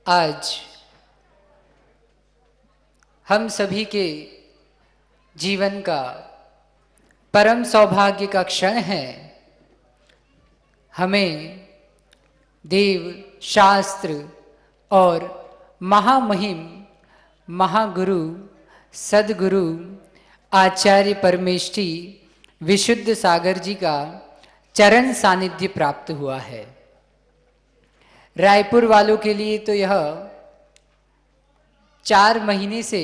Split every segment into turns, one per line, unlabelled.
आज हम सभी के जीवन का परम सौभाग्य का क्षण है। हमें देव शास्त्र और महामहिम महागुरु सद्गुरु आचार्य परमेष्ठी विशुद्ध सागर जी का चरण सानिध्य प्राप्त हुआ है। रायपुर वालों के लिए तो यह 4 महीने से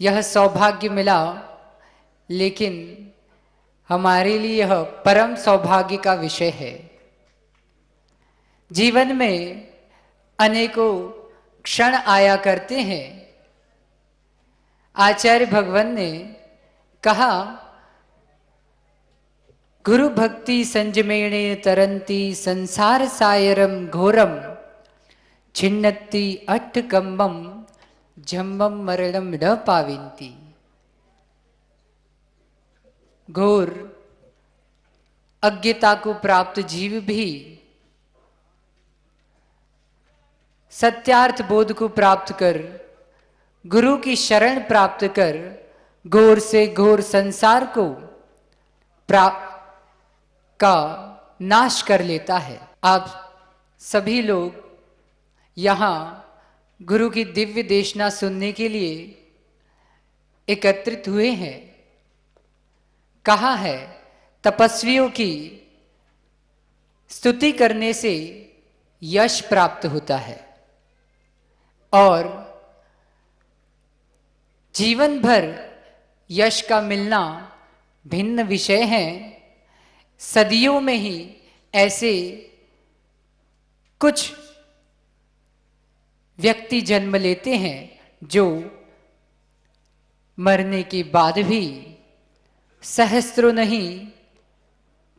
यह सौभाग्य मिला, लेकिन हमारे लिए यह परम सौभाग्य का विषय है। जीवन में अनेकों क्षण आया करते हैं। आचार्य भगवान ने कहा, गुरु भक्ति संजमेणे तरंती संसार सायरम घोरम छिन्नति अट्टकंबम जम्बम मरणम न पाविंती। घोर अज्ञता को प्राप्त जीव भी सत्यार्थ बोध को प्राप्त कर, गुरु की शरण प्राप्त कर, घोर से घोर संसार को का नाश कर लेता है। आप सभी लोग यहाँ गुरु की दिव्य देशना सुनने के लिए एकत्रित हुए हैं। कहा है, तपस्वियों की स्तुति करने से यश प्राप्त होता है और जीवन भर यश का मिलना भिन्न विषय है। सदियों में ही ऐसे कुछ व्यक्ति जन्म लेते हैं जो मरने के बाद भी सहस्त्रों नहीं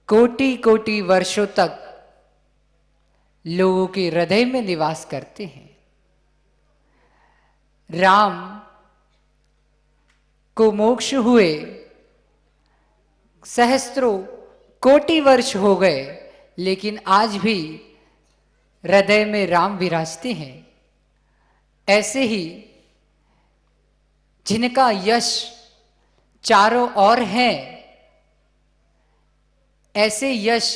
कोटि कोटि वर्षों तक लोगों के हृदय में निवास करते हैं। राम को मोक्ष हुए सहस्त्रों कोटि वर्ष हो गए, लेकिन आज भी हृदय में राम विराजते हैं। ऐसे ही जिनका यश चारों ओर है, ऐसे यश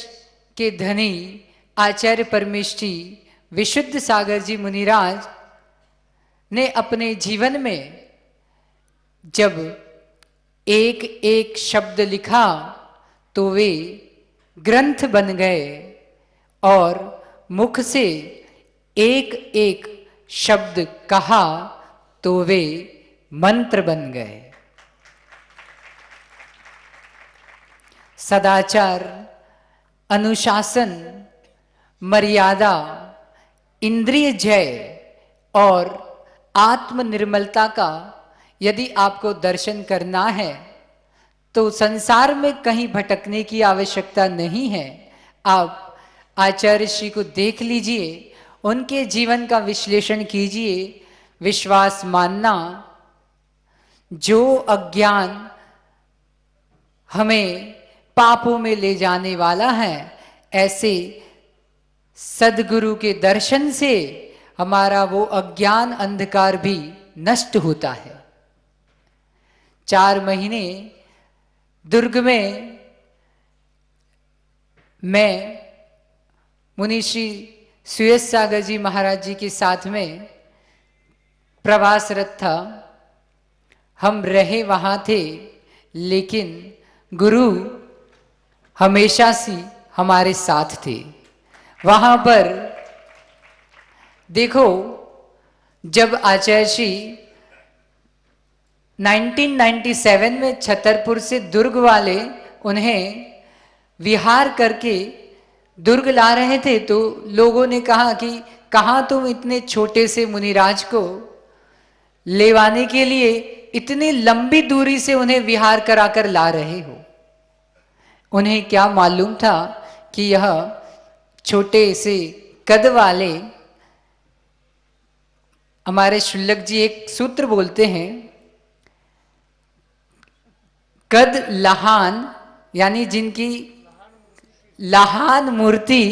के धनी आचार्य परमेष्ठी विशुद्ध सागर जी मुनिराज ने अपने जीवन में जब एक एक शब्द लिखा तो वे ग्रंथ बन गए और मुख से एक एक शब्द कहा तो वे मंत्र बन गए। सदाचार, अनुशासन, मर्यादा, इंद्रिय जय और आत्म निर्मलता का यदि आपको दर्शन करना है तो संसार में कहीं भटकने की आवश्यकता नहीं है। आप आचार्य श्री को देख लीजिए, उनके जीवन का विश्लेषण कीजिए। विश्वास मानना, जो अज्ञान हमें पापों में ले जाने वाला है, ऐसे सद्गुरु के दर्शन से हमारा वो अज्ञान अंधकार भी नष्ट होता है। 4 महीने दुर्ग में मैं मुनि श्री सुयस सागर जी महाराज जी के साथ में प्रवासरत था। हम रहे वहाँ थे, लेकिन गुरु हमेशा से हमारे साथ थे। वहाँ पर देखो, जब आचार्य श्री 1997 में छतरपुर से दुर्ग वाले उन्हें विहार करके दुर्ग ला रहे थे, तो लोगों ने कहा कि कहाँ तुम इतने छोटे से मुनिराज को लेवाने के लिए इतनी लंबी दूरी से उन्हें विहार कराकर ला रहे हो। उन्हें क्या मालूम था कि यह छोटे से कद वाले, हमारे शुल्लक जी एक सूत्र बोलते हैं, कद लहान, यानी जिनकी लहान मूर्ति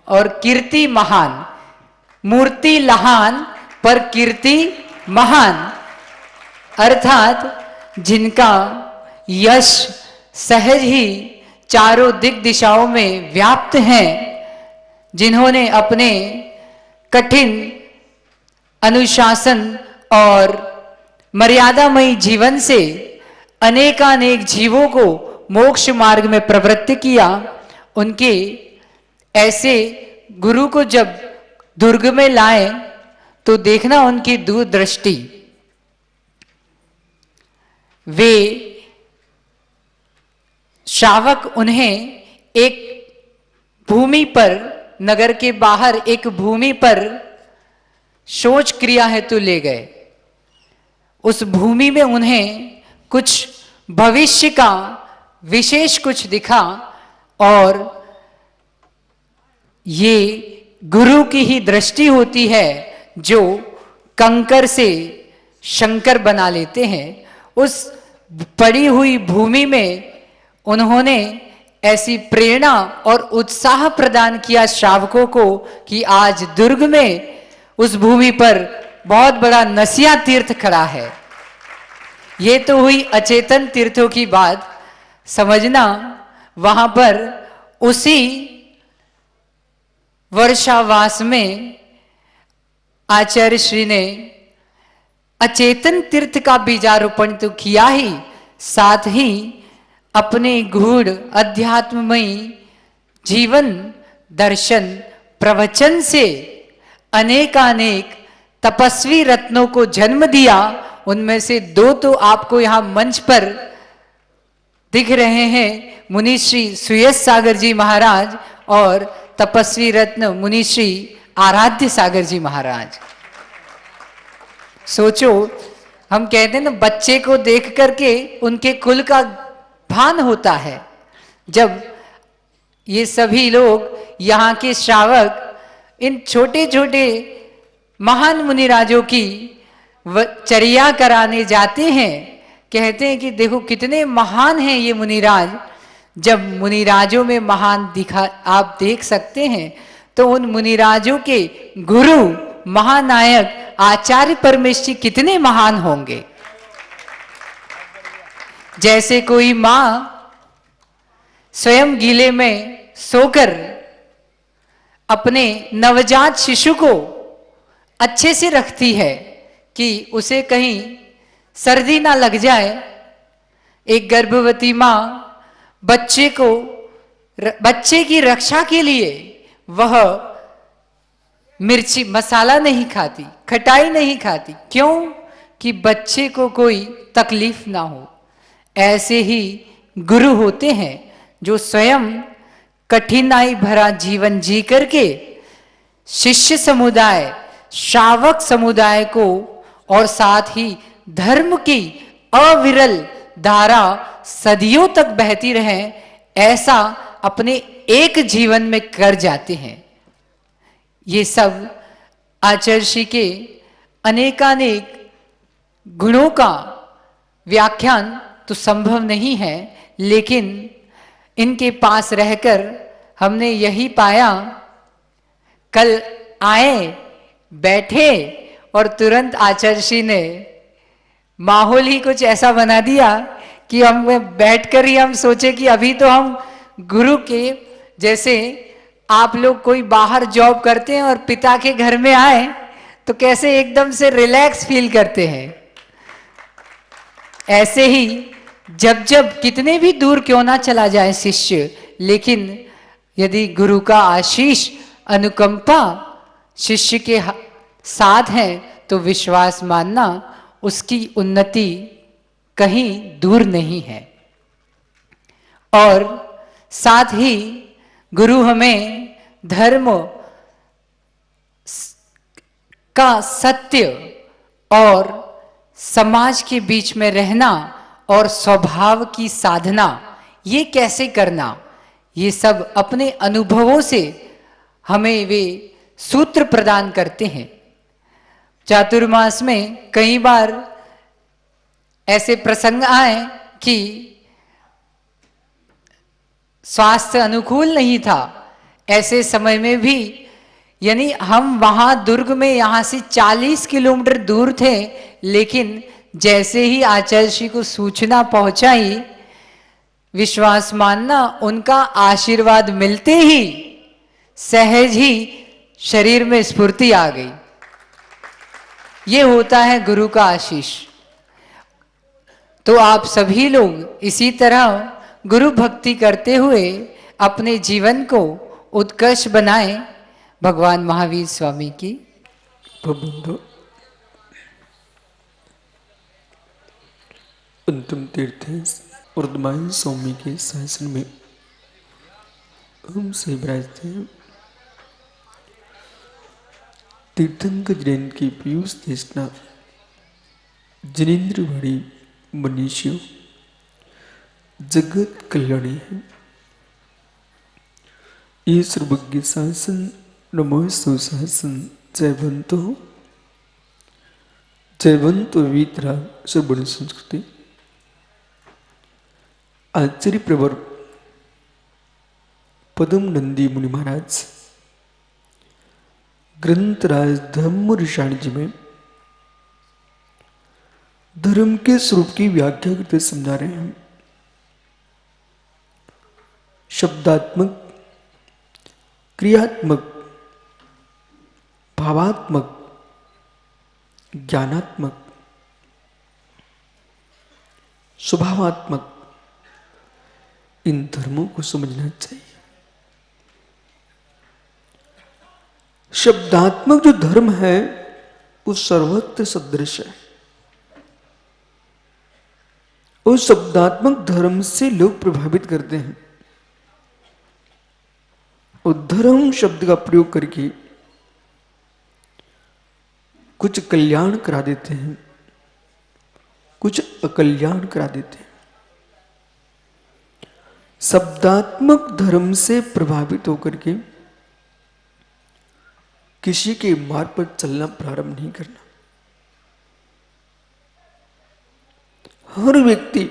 और कीर्ति महान, मूर्ति लहान पर कीर्ति महान, अर्थात जिनका यश सहज ही चारों दिग दिशाओं में व्याप्त हैं, जिन्होंने अपने कठिन अनुशासन और मर्यादामयी जीवन से अनेकानेक जीवों को मोक्ष मार्ग में प्रवृत्त किया, उनके ऐसे गुरु को जब दुर्ग में लाए तो देखना उनकी दूरदृष्टि। वे श्रावक उन्हें एक भूमि पर, नगर के बाहर एक भूमि पर शौच क्रिया हेतु ले गए। उस भूमि में उन्हें कुछ भविष्य का विशेष कुछ दिखा और ये गुरु की ही दृष्टि होती है जो कंकर से शंकर बना लेते हैं। उस पड़ी हुई भूमि में उन्होंने ऐसी प्रेरणा और उत्साह प्रदान किया श्रावकों को कि आज दुर्ग में उस भूमि पर बहुत बड़ा नसिया तीर्थ खड़ा है। ये तो हुई अचेतन तीर्थों की बात। समझना वहां पर उसी वर्षावास में आचार्य श्री ने अचेतन तीर्थ का बीजारोपण तो किया ही, साथ ही अपने गूढ़ अध्यात्ममयी जीवन दर्शन प्रवचन से अनेकानेक तपस्वी रत्नों को जन्म दिया। उनमें से दो तो आपको यहां मंच पर दिख रहे हैं, मुनिश्री सुयस सागर जी महाराज और तपस्वी रत्न मुनिश्री आराध्य सागर जी महाराज। सोचो, हम कहते हैं ना, बच्चे को देख करके उनके कुल का भान होता है। जब ये सभी लोग यहाँ के श्रावक इन छोटे छोटे महान मुनिराजों की चर्या कराने जाते हैं, कहते हैं कि देखो कितने महान हैं ये मुनिराज। जब मुनिराजों में महान दिखा आप देख सकते हैं तो उन मुनिराजों के गुरु महानायक आचार्य परमेश्वर कितने महान होंगे। जैसे कोई मां स्वयं गीले में सोकर अपने नवजात शिशु को अच्छे से रखती है कि उसे कहीं सर्दी ना लग जाए, एक गर्भवती मां बच्चे की रक्षा के लिए वह मिर्ची मसाला नहीं खाती, खटाई नहीं खाती। क्यों? कि बच्चे को कोई तकलीफ ना हो। ऐसे ही गुरु होते हैं जो स्वयं कठिनाई भरा जीवन जी करके शिष्य समुदाय, श्रावक समुदाय को और साथ ही धर्म की अविरल धारा सदियों तक बहती रहे, ऐसा अपने एक जीवन में कर जाते हैं। ये सब आचार्य श्री के अनेकानेक गुणों का व्याख्यान तो संभव नहीं है, लेकिन इनके पास रहकर हमने यही पाया। कल आए, बैठे और तुरंत आचार्य श्री ने माहौल ही कुछ ऐसा बना दिया कि हम बैठकर ही हम सोचे कि अभी तो हम गुरु के, जैसे आप लोग कोई बाहर जॉब करते हैं और पिता के घर में आए तो कैसे एकदम से रिलैक्स फील करते हैं, ऐसे ही जब जब कितने भी दूर क्यों ना चला जाए शिष्य, लेकिन यदि गुरु का आशीष अनुकंपा शिष्य के साथ है तो विश्वास मानना उसकी उन्नति कहीं दूर नहीं है। और साथ ही गुरु हमें धर्म का सत्य और समाज के बीच में रहना और स्वभाव की साधना, ये कैसे करना, ये सब अपने अनुभवों से हमें वे सूत्र प्रदान करते हैं। चातुर्मास में कई बार ऐसे प्रसंग आए कि स्वास्थ्य अनुकूल नहीं था, ऐसे समय में भी यानी हम वहां दुर्ग में यहां से 40 किलोमीटर दूर थे, लेकिन जैसे ही आचार्य श्री को सूचना पहुंचाई, विश्वास मानना, उनका आशीर्वाद मिलते ही सहज ही शरीर में स्फूर्ति आ गई। ये होता है गुरु का आशीष। तो आप सभी लोग इसी तरह गुरु भक्ति करते हुए अपने जीवन को उत्कर्ष बनाएं। भगवान महावीर स्वामी की
प्रबंध अंतिम तीर्थ वर्धमान स्वामी के शासन में हम से विराजते हैं। तीर्थंकर जैन की पीयूष देशना जिनेन्द्रवाड़ी मनीषियों जगत कल्याणी है। ये सर्वज्ञ शासन नमो सुशासन जयवंतो वितरा सर्वण संस्कृति। आचार्य प्रवर पदम नंदी मुनि महाराज ग्रंथराज धम्म ऋषाण जी में धर्म के स्वरूप की व्याख्या करते समझा रहे हैं। शब्दात्मक, क्रियात्मक, भावात्मक, ज्ञानात्मक, स्वभावात्मक, इन धर्मों को समझना चाहिए। शब्दात्मक जो धर्म है वो सर्वत्र सदृश है। उस शब्दात्मक धर्म से लोग प्रभावित करते हैं और धर्म शब्द का प्रयोग करके कुछ कल्याण करा देते हैं, कुछ अकल्याण करा देते हैं। शब्दात्मक धर्म से प्रभावित होकर के किसी के मार्ग पर चलना प्रारंभ नहीं करना। हर व्यक्ति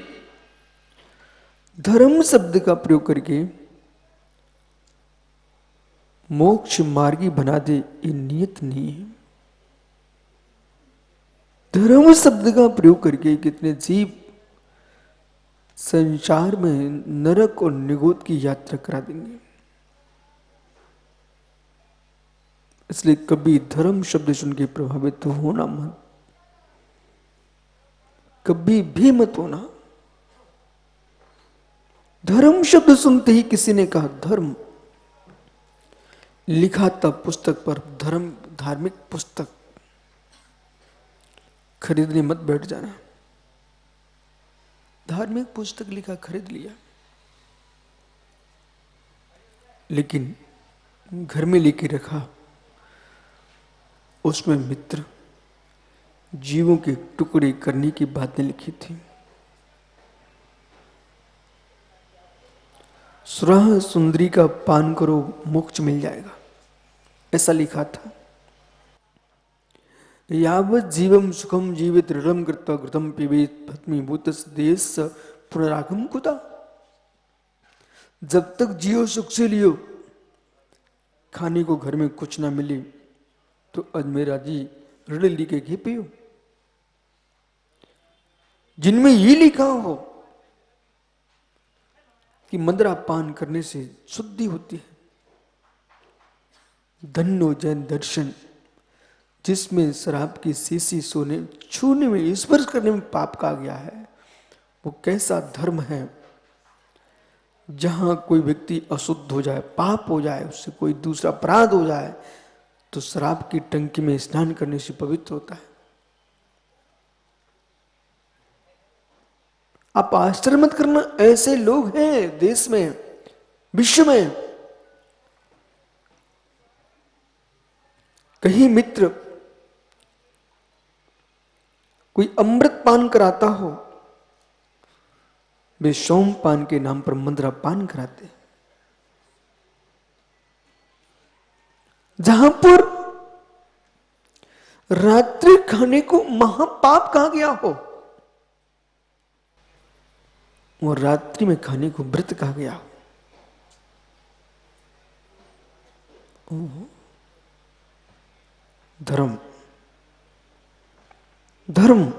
धर्म शब्द का प्रयोग करके मोक्ष मार्गी बना दे, ये नियत नहीं है। धर्म शब्द का प्रयोग करके कितने जीव संसार में नरक और निगोद की यात्रा करा देंगे। इसलिए कभी धर्म शब्द सुन के प्रभावित तो होना मत, कभी भी मत होना। धर्म शब्द सुनते ही किसी ने कहा धर्म, लिखा था पुस्तक पर धर्म, धार्मिक पुस्तक, खरीदने मत बैठ जाना। धार्मिक पुस्तक लिखा, खरीद लिया, लेकिन घर में लेके रखा, उसमें मित्र जीवों के टुकड़े करने की बातें लिखी थी। सुराह सुंदरी का पान करो मोक्ष मिल जाएगा, ऐसा लिखा था। यावत जीवम सुखम जीवित ऋणम कृत्वा घृतम पिबेत भस्मीभूत देश पुनरागम कुता। जब तक जियो सुख से लियो, खाने को घर में कुछ ना मिले तो अजमेरा जी ऋण लिखे के पियो। जिनमें ये लिखा हो कि मदिरा पान करने से शुद्धि होती है, धन्नो जैन दर्शन, जिसमें शराब की शीशी सोने छूने में स्पर्श करने में पाप कहा गया है, वो कैसा धर्म है जहां कोई व्यक्ति अशुद्ध हो जाए, पाप हो जाए, उससे कोई दूसरा अपराध हो जाए तो शराब की टंकी में स्नान करने से पवित्र होता है। आप आश्चर्य मत करना, ऐसे लोग हैं देश में, विश्व में। कहीं मित्र कोई अमृत पान कराता हो, वे सोम पान के नाम पर मदिरा पान कराते। जहां पर रात्रि खाने को महापाप कहा गया हो, वो रात्रि में खाने को व्रत कहा गया हो। धर्म, धर्म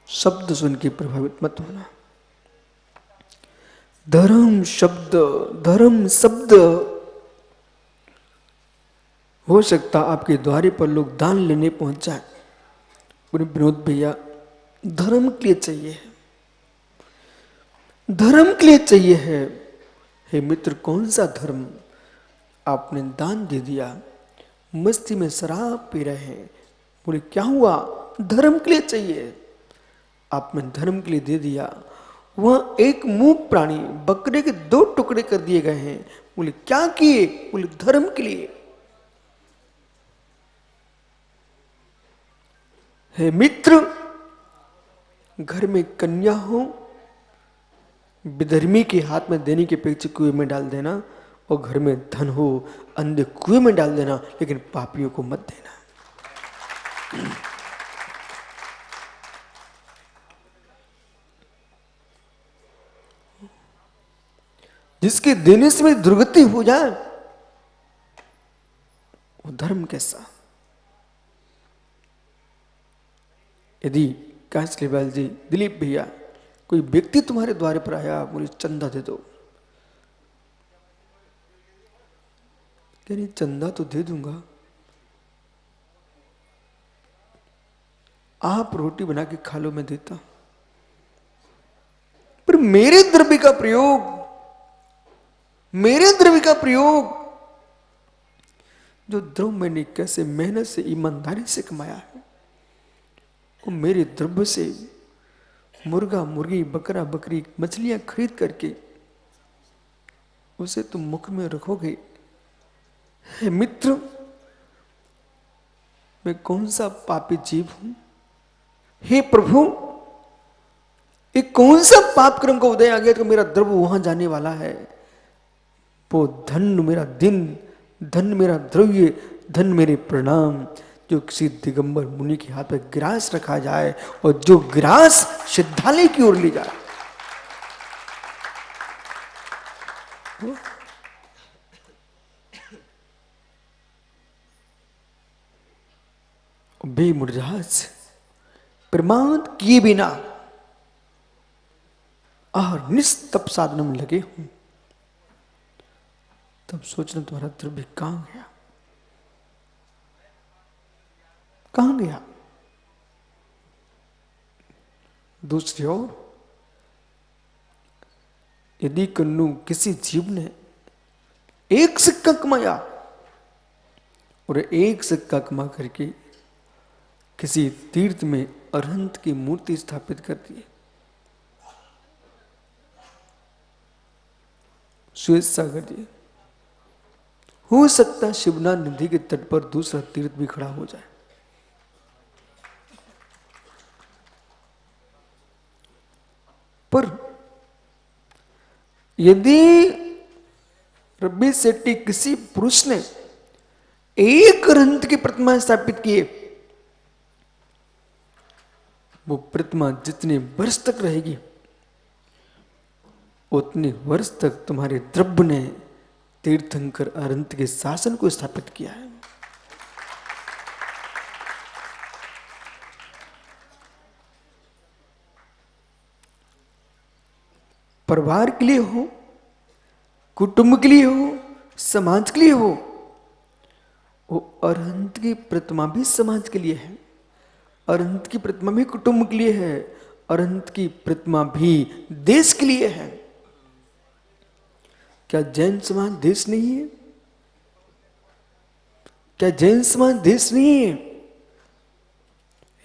शब्द सुन के प्रभावित मत होना। धर्म शब्द, धर्म शब्द, हो सकता आपके द्वारे पर लोग दान लेने पहुंच जाए, बोले विनोद भैया धर्म के लिए चाहिए है, धर्म के लिए चाहिए है। हे मित्र, कौन सा धर्म? आपने दान दे दिया, मस्ती में शराब पी रहे हैं, बोले क्या हुआ? धर्म के लिए चाहिए। आपने धर्म के लिए दे दिया, वह एक मूक प्राणी बकरे के 2 टुकड़े कर दिए गए हैं, बोले क्या किए? बोले धर्म के लिए। हे मित्र, घर में कन्या हो, विधर्मी के हाथ में देने की अपेक्षा कुएं में डाल देना, और घर में धन हो अंधे कुएं में डाल देना, लेकिन पापियों को मत देना। जिसके देने से मेरी दुर्गति हो जाए, वो धर्म कैसा? यदि कांचलीवाल जी, दिलीप भैया, कोई व्यक्ति तुम्हारे द्वार पर आया, बोले चंदा दे दो, यानी चंदा तो दे दूंगा, आप रोटी बना के खा लो, मैं देता, पर मेरे द्रव्य का प्रयोग, मेरे द्रव्य का प्रयोग, जो द्रव्य मैंने कैसे मेहनत से ईमानदारी से कमाया है, वो मेरे द्रव्य से मुर्गा मुर्गी बकरा बकरी मछलियां खरीद करके उसे तुम मुख में रखोगे। हे मित्र, मैं कौन सा पापी जीव हूं? हे प्रभु, ये कौन सा पाप कर्म का उदय आ गया तो मेरा द्रव्य वहां जाने वाला है? वो धन मेरा दिन, धन मेरा द्रव्य, धन मेरे प्रणाम, जो किसी दिगंबर मुनि के हाथ में ग्रास रखा जाए और जो ग्रास सिद्धालय की ओर ले जाए। बेमुरझाज प्रमाद किए बिना और निस्तप साधन में लगे हूं, तब सोचना तुम्हारा द्रव्य कहां गया, कहां गया? दूसरी ओर, यदि कन्नू किसी जीव ने 1 सिक्का कमाया और 1 सिक्का कमा करके किसी तीर्थ में अरहंत की मूर्ति स्थापित कर दी, श्वेत सागर दिए, हो सकता शिवनाथ नदी के तट पर दूसरा तीर्थ भी खड़ा हो जाए। पर यदि रब्बी सेट्टी किसी पुरुष ने 1 अरहंत की प्रतिमा स्थापित किए, वो प्रतिमा जितने वर्ष तक रहेगी उतने वर्ष तक तुम्हारे द्रव्य ने तीर्थंकर अरहंत के शासन को स्थापित किया है। परिवार के लिए हो, कुटुंब के लिए हो, समाज के लिए हो, वो अरहंत की प्रतिमा भी समाज के लिए है, अरहंत की प्रतिमा भी कुटुंब के लिए है, अरहंत की प्रतिमा भी देश के लिए है। क्या जैन समाज देश नहीं है? क्या जैन समाज देश नहीं है?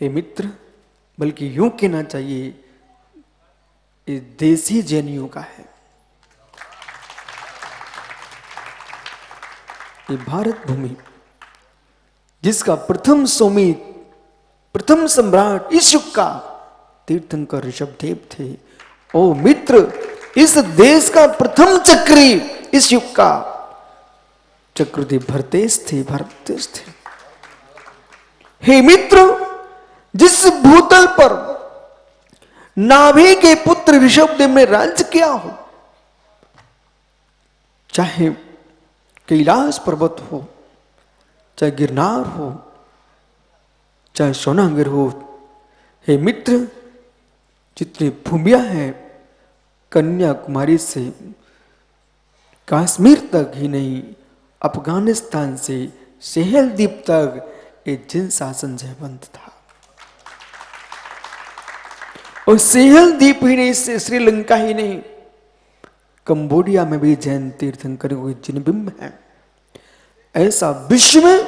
हे मित्र, बल्कि यूं कहना चाहिए, ये देश ही जैनियों का है। ये भारत भूमि, जिसका प्रथम स्वामी, प्रथम सम्राट इस युग का तीर्थंकर ऋषभदेव थे। ओ मित्र, इस देश का प्रथम चक्री इस युग का चक्रदेव भरतेश थे, भरतेश थे। हे मित्र, जिस भूतल पर नाभि के पुत्र ऋषभदेव ने राज्य किया हो, चाहे कैलाश पर्वत हो, चाहे गिरनार हो, चाहे सोनागर हो। हे मित्र, जितनी भूमियां हैं कन्याकुमारी से कश्मीर तक ही नहीं, अफगानिस्तान से सेहल द्वीप तक ये जिन शासन जयवंत था। और सेहल द्वीप ही नहीं, से श्रीलंका ही नहीं, कंबोडिया में भी जैन तीर्थंकरों के जिन बिंब हैं। ऐसा विश्व में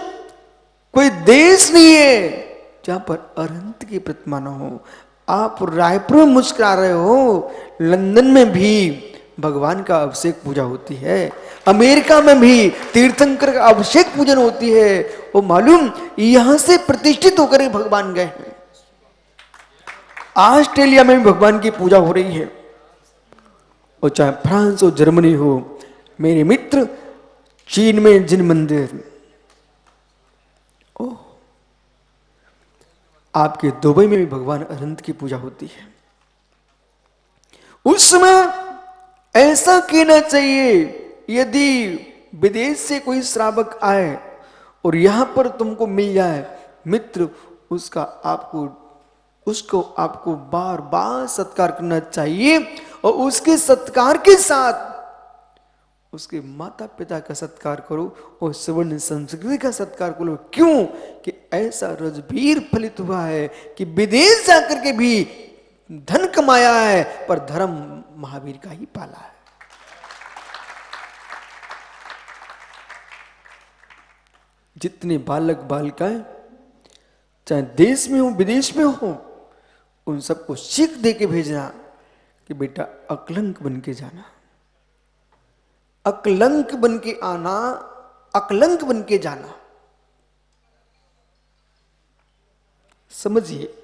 कोई देश नहीं है जहां पर अनंत की प्रतिमा न हो। आप रायपुर में मुस्कुरा रहे हो, लंदन में भी भगवान का अभिषेक पूजा होती है, अमेरिका में भी तीर्थंकर का अभिषेक पूजन होती है। वो मालूम यहां से प्रतिष्ठित होकर भगवान गए हैं। ऑस्ट्रेलिया में भी भगवान की पूजा हो रही है, और चाहे फ्रांस हो, जर्मनी हो। मेरे मित्र, चीन में जिन मंदिर, ओह, आपके दुबई में भी भगवान अनंत की पूजा होती है। उस समय ऐसा कहना चाहिए, यदि विदेश से कोई श्रावक आए और यहां पर तुमको मिल जाए मित्र, उसको आपको बार बार सत्कार करना चाहिए, और उसके सत्कार के साथ उसके माता पिता का सत्कार करो और सवर्ण संस्कृति का सत्कार करो। क्यों कि ऐसा रजबीर फलित हुआ है कि विदेश जाकर के भी धन कमाया है, पर धर्म महावीर का ही पाला है। जितने बालक बालिकाएं चाहे देश में हो विदेश में हो, उन सबको सीख दे के भेजना कि बेटा अकलंक बन के जाना, अकलंक बन के आना, अकलंक बन के जाना। समझिए,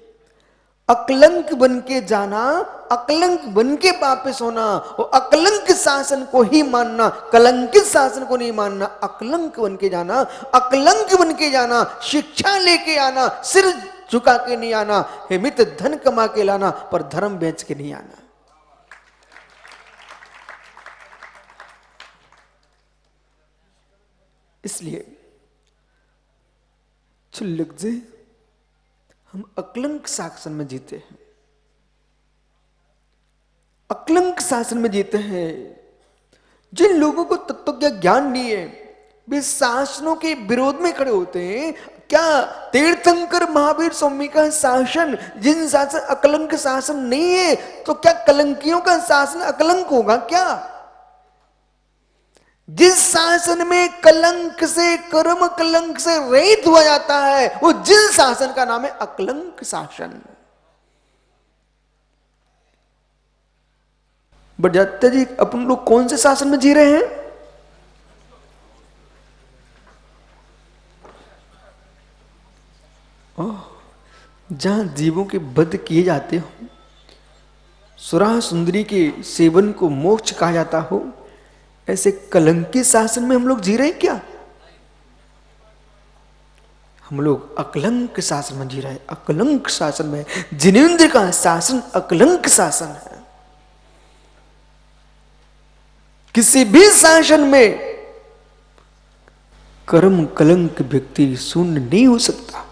अकलंक बन के जाना, अकलंक बन के वापस होना, और अकलंक शासन को ही मानना, कलंकित शासन को नहीं मानना। अकलंक बन के जाना, अकलंक बन के जाना, शिक्षा लेके आना, सिर झुका के नहीं आना। हे मित्र, धन कमा के लाना, पर धर्म बेच के नहीं आना। इसलिए छुल्लक जी, हम अकलंक शासन में जीते हैं, अकलंक शासन में जीते हैं। जिन लोगों को तत्व का ज्ञान नहीं है, वे शासनों के विरोध में खड़े होते हैं। क्या तीर्थंकर महावीर स्वामी का शासन, जिन शासन अकलंक शासन नहीं है, तो क्या कलंकियों का शासन अकलंक होगा क्या? जिस शासन में कलंक से, कर्म कलंक से रहित हुआ जाता है, वो जिस शासन का नाम है अकलंक शासन। बजाते जी, अपन लोग कौन से शासन में जी रहे हैं? जहां जीवों के वध किए जाते हो, सुरा सुंदरी के सेवन को मोक्ष कहा जाता हो, ऐसे कलंकी शासन में हम लोग जी रहे हैं क्या? हम लोग अकलंक शासन में जी रहे हैं, अकलंक शासन में। जिनेंद्र का शासन अकलंक शासन है। किसी भी शासन में कर्म कलंक व्यक्ति शून्य नहीं हो सकता,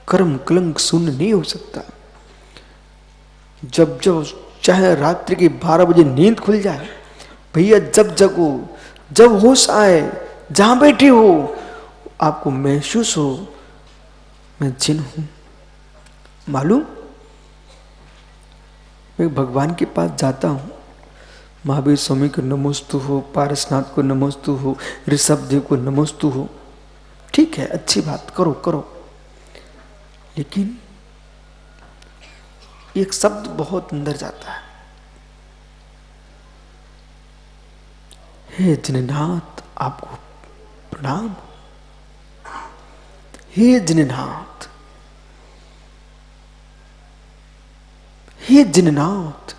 कर्म कलंक शून्य नहीं हो सकता। जब जब चाहे रात्रि के 12 बजे नींद खुल जाए, भैया जब जगो, जब होश आए, जहां बैठे हो, आपको महसूस हो मैं जिन हूं। मालूम, मैं भगवान के पास जाता हूं, महावीर स्वामी को नमोस्तु हो, पारसनाथ को नमोस्तु हो, ऋषभ देव को नमोस्तु हो, ठीक है, अच्छी बात, करो करो। लेकिन एक शब्द बहुत अंदर जाता है, हे जिननाथ आपको प्रणाम, हे जिननाथ, हे जिननाथ।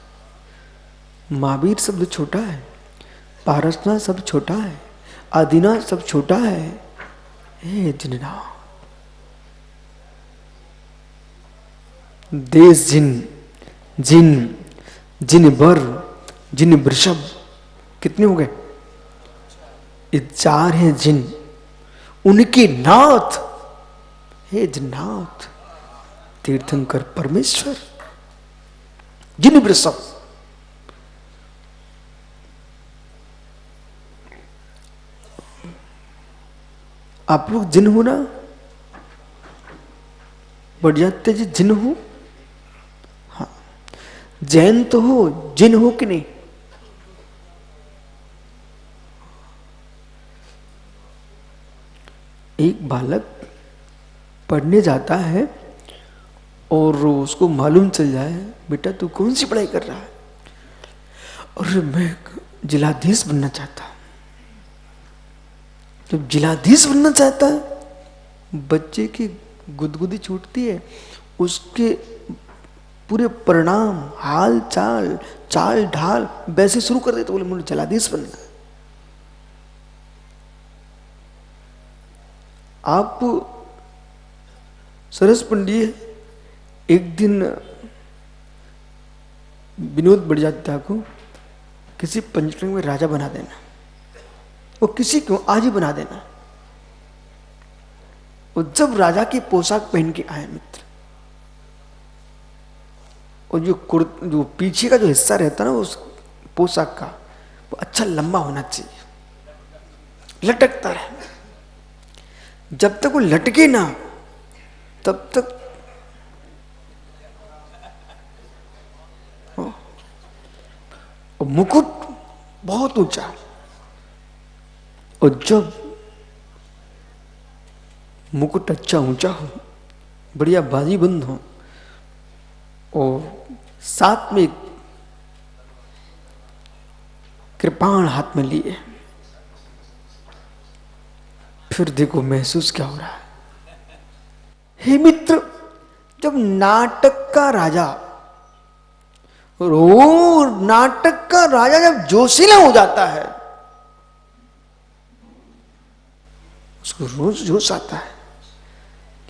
महावीर शब्द छोटा है, पारसनाथ शब्द छोटा है, आदिनाथ शब्द छोटा है। हे जिननाथ, देश जिन, जिन, जिन बर, जिन वृषभ, कितने हो गए? ये 4 हैं जिन। उनके नाथ, हे नाथ तीर्थंकर परमेश्वर जिन वृषभ। आप लोग जिन हो ना, बढ़ जाते जी, जिन हो। हाँ, जैन तो हो, जिन हो कि नहीं? एक बालक पढ़ने जाता है और उसको मालूम चल जाए, बेटा तू कौन सी पढ़ाई कर रहा है? और मैं जिलाधीश बनना चाहता हूं। जब जिलाधीश बनना चाहता है, बच्चे की गुदगुदी छूटती है, उसके पूरे परिणाम, हाल चाल, चाल ढाल वैसे शुरू कर देते, बोले मुझे जिलाधीश बनना है। आप सरस पंडित एक दिन विनोद बड़जात्या को किसी पंचरंग में राजा बना देना, वो किसी को आज ही बना देना। और जब राजा की पोशाक पहन के आए मित्र, और जो पीछे का जो हिस्सा रहता ना उस पोशाक का, वो अच्छा लंबा होना चाहिए, लटकता रहे। जब तक वो लटके ना तब तक और मुकुट बहुत ऊंचा, और जब मुकुट अच्छा ऊंचा हो, बढ़िया बाजीबंद हो, और साथ में कृपाण हाथ में लिए, फिर देखो महसूस क्या हो रहा है। हे मित्र, जब नाटक का राजा, नाटक का राजा जब जोशीला हो जाता है, उसको रोज जोश आता है।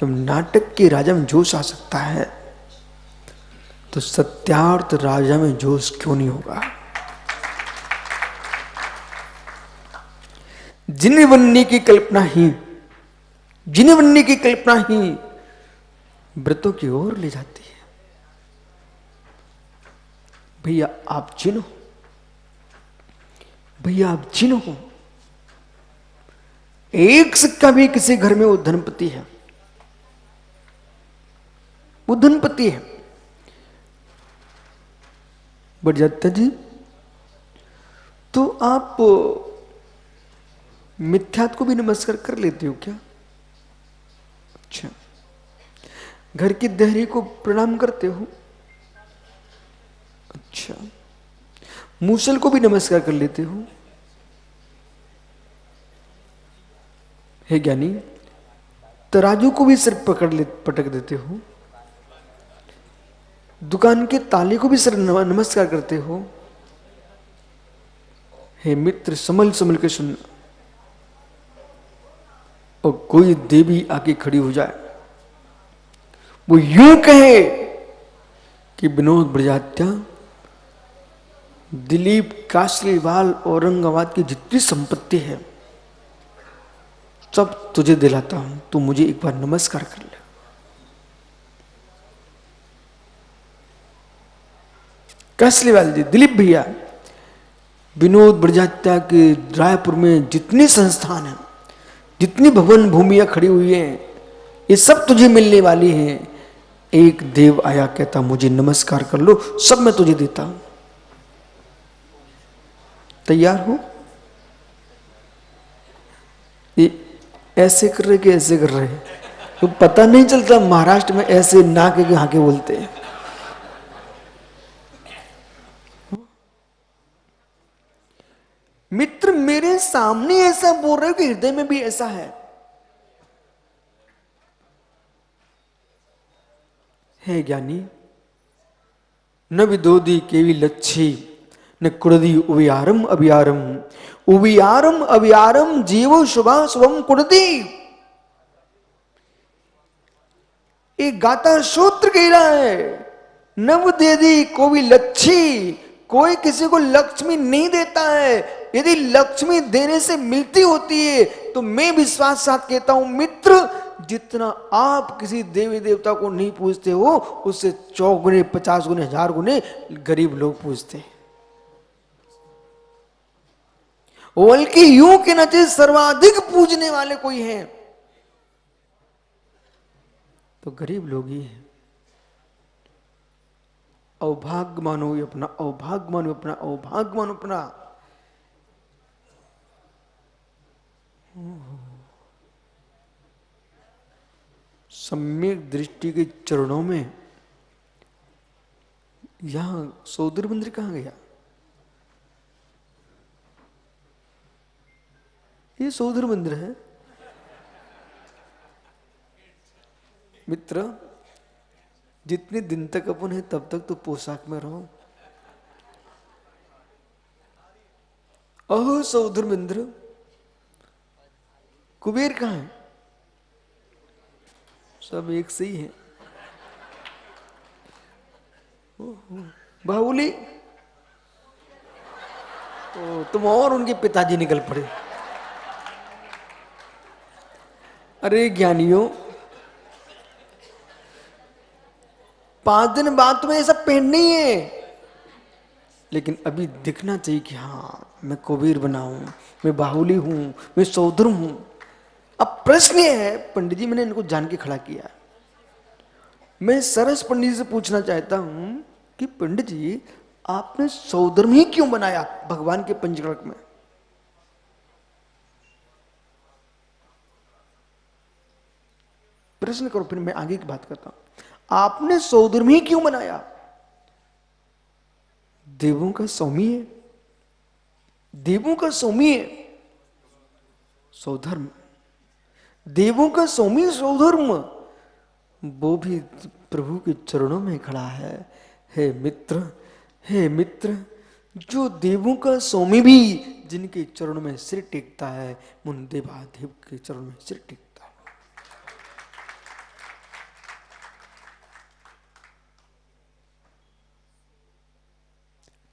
जब नाटक के राजा में जोश आ सकता है, तो सत्यार्थ राजा में जोश क्यों नहीं होगा? जिन्हें बनने की कल्पना ही, जिन्हें बनने की कल्पना ही व्रतों की ओर ले जाती है। भैया आप जिन हो, भैया आप जिन हो। एक सिक्का भी किसी घर में वो धनपति है, वो धनपति है। बढ़ जाता जी, तो आप मिथ्यात को भी नमस्कार कर लेते हो क्या? अच्छा, घर की देहरी को प्रणाम करते हो? अच्छा, मूसल को भी नमस्कार कर लेते हो? हे ज्ञानी, तराजू को भी सिर पटक देते हो? दुकान के ताले को भी सिर नमस्कार करते हो? हे मित्र, संभल संभल के सुनना। और कोई देवी आके खड़ी हो जाए, वो यूं कहे कि विनोद बड़जात्या, दिलीप कासलीवाल औरंगाबाद की जितनी संपत्ति है सब तुझे दिलाता हूं, तू मुझे एक बार नमस्कार कर ले। कासलीवाल जी, दिलीप भैया, विनोद बड़जात्या के रायपुर में जितने संस्थान हैं, जितनी भवन भूमियां खड़ी हुई हैं, ये सब तुझे मिलने वाली हैं। एक देव आया, कहता मुझे नमस्कार कर लो, सब मैं तुझे देता हूं। तैयार हो? ये ऐसे कर रहे कि ऐसे कर रहे, तो पता नहीं चलता महाराष्ट्र में ऐसे ना के हाँ के बोलते हैं। मित्र मेरे सामने ऐसा बोल रहे हो कि हृदय में भी ऐसा है। हे ज्ञानी, न विदोदी केवी लच्छी न कुड़दी उवियारम अभियारम, उवियारम अभियारम जीवो शुभा शुभम कुड़दी। एक गाता सूत्र कह रहा है, नव दे दी कोई लच्छी, कोई किसी को लक्ष्मी नहीं देता है। यदि लक्ष्मी देने से मिलती होती है तो मैं विश्वास के साथ कहता हूं मित्र, जितना आप किसी देवी देवता को नहीं पूजते हो, उससे 100 गुने, 50 गुने, 1000 गुने गरीब लोग पूजते हैं। बल्कि यूं कहना चाहिए सर्वाधिक पूजने वाले कोई हैं तो गरीब लोग ही हैं। अवभाग्य मानो अपना, अवभाग्य मानो अपना, अवभाग्य मानो अपना। सम्यक दृष्टि के चरणों में, यहां सौदर मंदिर कहां गया? ये सौदर मंदिर है मित्र। जितने दिन तक अपन है तब तक तो पोशाक में रहो। ओह सौदर मंदिर, कुबेर कहां है? सब एक से ही है। बाहुली तो तुम और उनके पिताजी निकल पड़े। अरे ज्ञानियों, 5 दिन बाद तुम्हें ये सब पहनना ही है, लेकिन अभी दिखना चाहिए कि हाँ मैं कुबेर बना हूं, मैं बाहुली हूं, मैं सौदर हूं। अब प्रश्न ये है, पंडित जी मैंने इनको जान के खड़ा किया, मैं सरस पंडित जी से पूछना चाहता हूं कि पंडित जी आपने सौदर में ही क्यों बनाया भगवान के पंचकर्क में? प्रश्न करो, फिर मैं आगे की बात करता हूं। आपने सौदर में ही क्यों बनाया? देवों का स्वामी है, देवों का स्वामी है सौधर्म, देवों का स्वामी सौधर्म, वो भी प्रभु के चरणों में खड़ा है। हे मित्र, हे मित्र, जो देवों का स्वामी भी जिनके चरणों में सिर टेकता है, उन देवादेव के चरणों में सिर टेकता है।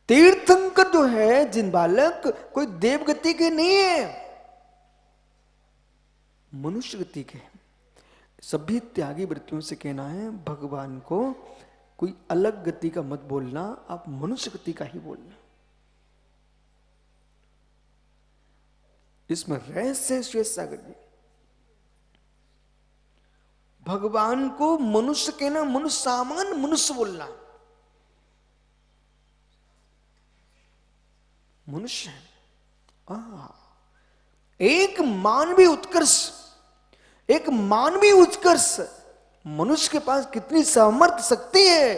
तीर्थंकर जो है जिन बालक, कोई देवगति के नहीं है, मनुष्य गति के। सभी त्यागी वृत्तियों से कहना है भगवान को कोई अलग गति का मत बोलना, आप मनुष्य गति का ही बोलना। इसमें रहस्य श्वेत सागर जी, भगवान को मनुष्य कहना, मनुष्य सामान्य मनुष्य बोलना। मनुष्य एक मानवीय उत्कर्ष, एक मानवीय उत्कर्ष। मनुष्य के पास कितनी सामर्थ्य शक्ति है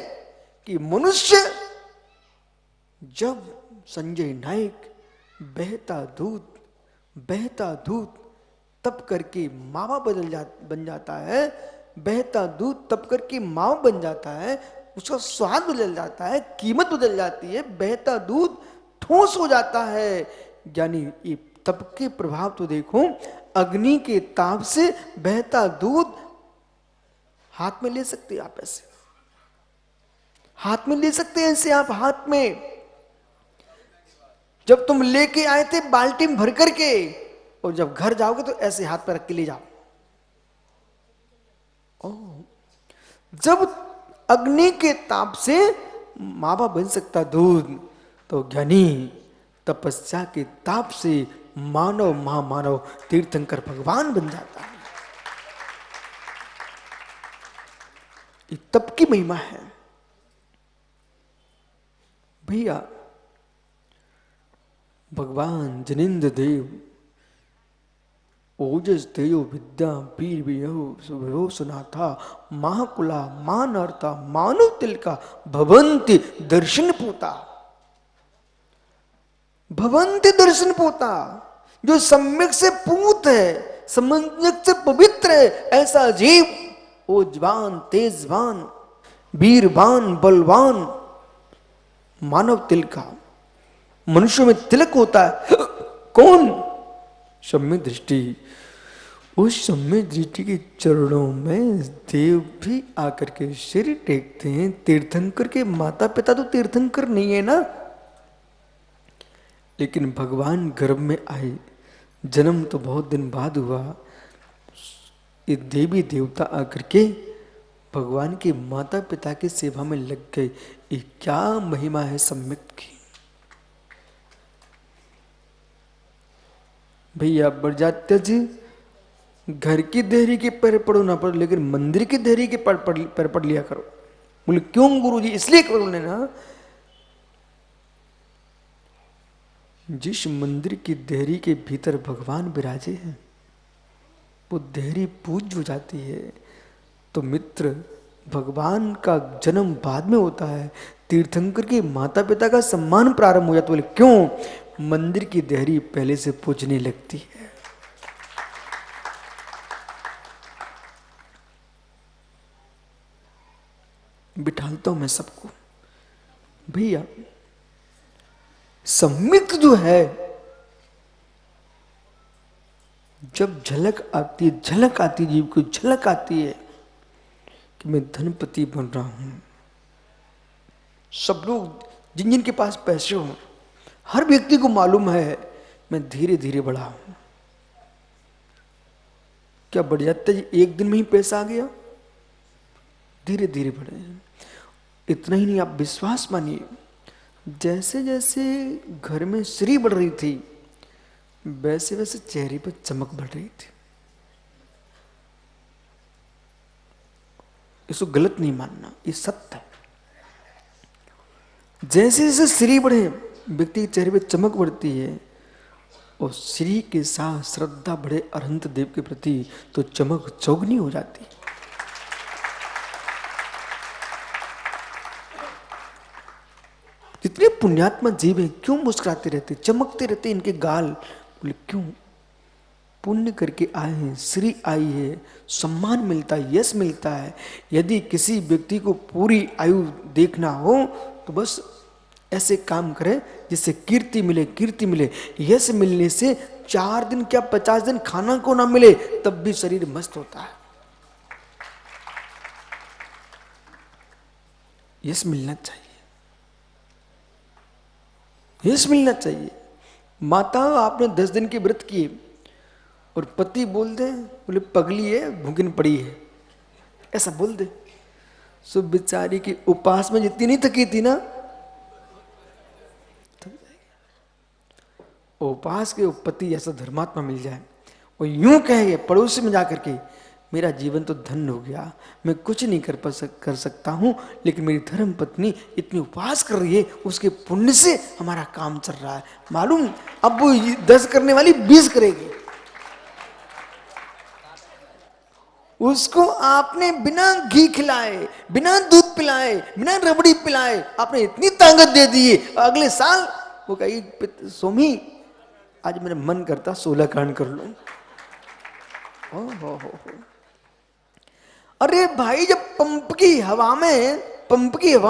कि मनुष्य जब संजय नायक बहता दूध तब करके मावा बन जाता है, बहता दूध तब करके मावा बन जाता है, उसका स्वाद बदल जाता है, कीमत बदल जाती है, बहता दूध ठोस हो जाता है। यानी ये तप के प्रभाव तो देखो, अग्नि के ताप से बहता दूध हाथ में ले सकते आप, ऐसे हाथ में ले सकते हैं, ऐसे आप हाथ में। जब तुम लेके आए थे बाल्टी में भर करके, और जब घर जाओगे तो ऐसे हाथ पर रख के ले जाओ। जब अग्नि के ताप से मावा बन सकता दूध, तो ज्ञानी तपस्या के ताप से मानव महामानव तीर्थंकर भगवान बन जाता है। ये तप की महिमा है भैया। भगवान जनिंद्र देव ओजस तेयो विद्या वीर वियो सुनाथा महाकुला मानर्ता मानव तिलका भवंति दर्शन पोता। भवंति दर्शन पोता, जो सम्यक से पूत है, समंजक से पवित्र है, ऐसा जीव ओजवान तेजवान वीरवान बलवान मानव तिलका, मनुष्य में तिलक होता है। कौन? सम्यक दृष्टि। उस सम्यक दृष्टि के चरणों में देव भी आकर के सिर टेकते हैं। तीर्थंकर के माता पिता तो तीर्थंकर नहीं है ना, लेकिन भगवान गर्भ में आए, जन्म तो बहुत दिन बाद हुआ, ये देवी देवता आकर के भगवान के माता पिता की सेवा में लग गए। ये क्या महिमा है सम्यक की। भैया बरजात्या जी, घर की देहरी के पैर पड़ो ना पड़ो, लेकिन मंदिर की देहरी के पैर पड़ लिया करो। बोले क्यों गुरु जी? इसलिए करो ना, जिस मंदिर की देहरी के भीतर भगवान विराजे हैं वो देहरी पूज्य हो जाती है। तो मित्र, भगवान का जन्म बाद में होता है, तीर्थंकर के माता पिता का सम्मान प्रारंभ हो जाता। बोले क्यों? मंदिर की देहरी पहले से पूजने लगती है। बिठालता हूं मैं सबको। भैया सम्यक जो है, जब झलक आती है, झलक आती जीव को झलक आती है कि मैं धनपति बन रहा हूं। सब लोग जिन जिन के पास पैसे हो, हर व्यक्ति को मालूम है मैं धीरे धीरे बढ़ा हूं। क्या बढ़ जाता है? एक दिन में ही पैसा आ गया? धीरे धीरे बढ़े। इतना ही नहीं, आप विश्वास मानिए, जैसे जैसे घर में श्री बढ़ रही थी वैसे वैसे चेहरे पर चमक बढ़ रही थी। इसको गलत नहीं मानना, ये सत्य है। जैसे जैसे श्री बढ़े व्यक्ति के चेहरे पर चमक बढ़ती है, और श्री के साथ श्रद्धा बढ़े अरहंत देव के प्रति, तो चमक चौगनी हो जाती। जितने पुण्यात्मा जीव हैं क्यों मुस्कुराते रहते, चमकते रहते इनके गाल? बोले क्यों? पुण्य करके आए हैं, श्री आई है, सम्मान मिलता है, यश मिलता है। यदि किसी व्यक्ति को पूरी आयु देखना हो तो बस ऐसे काम करे जिससे कीर्ति मिले, कीर्ति मिले। यश मिलने से 4 दिन क्या 50 दिन खाना को ना मिले तब भी शरीर मस्त होता है। यश मिलना चाहिए, यश मिलना चाहिए। माता आपने 10 दिन के व्रत किए और पति बोल दे, बोले पगली है, भूखिन पड़ी है, ऐसा बोल दे, सो बेचारी की उपास में जितनी नहीं थकी थी ना, उपास के पति ऐसा धर्मात्मा मिल जाए, वो यूं कहे पड़ोसी में जाकर के, मेरा जीवन तो धन्य हो गया, मैं कुछ नहीं कर सकता हूं, लेकिन मेरी धर्म पत्नी इतनी उपवास कर रही है, उसके पुण्य से हमारा काम चल रहा है। मालूम, अब वो 10 करने वाली 20 करेगी। उसको आपने बिना घी खिलाए, बिना दूध पिलाए, बिना रबड़ी पिलाए आपने इतनी ताकत दे दी है, अगले साल वो कहेगी सोमी आज मेरा मन करता 16 कांड कर लूं। हो। अरे भाई, जब पंप की हवा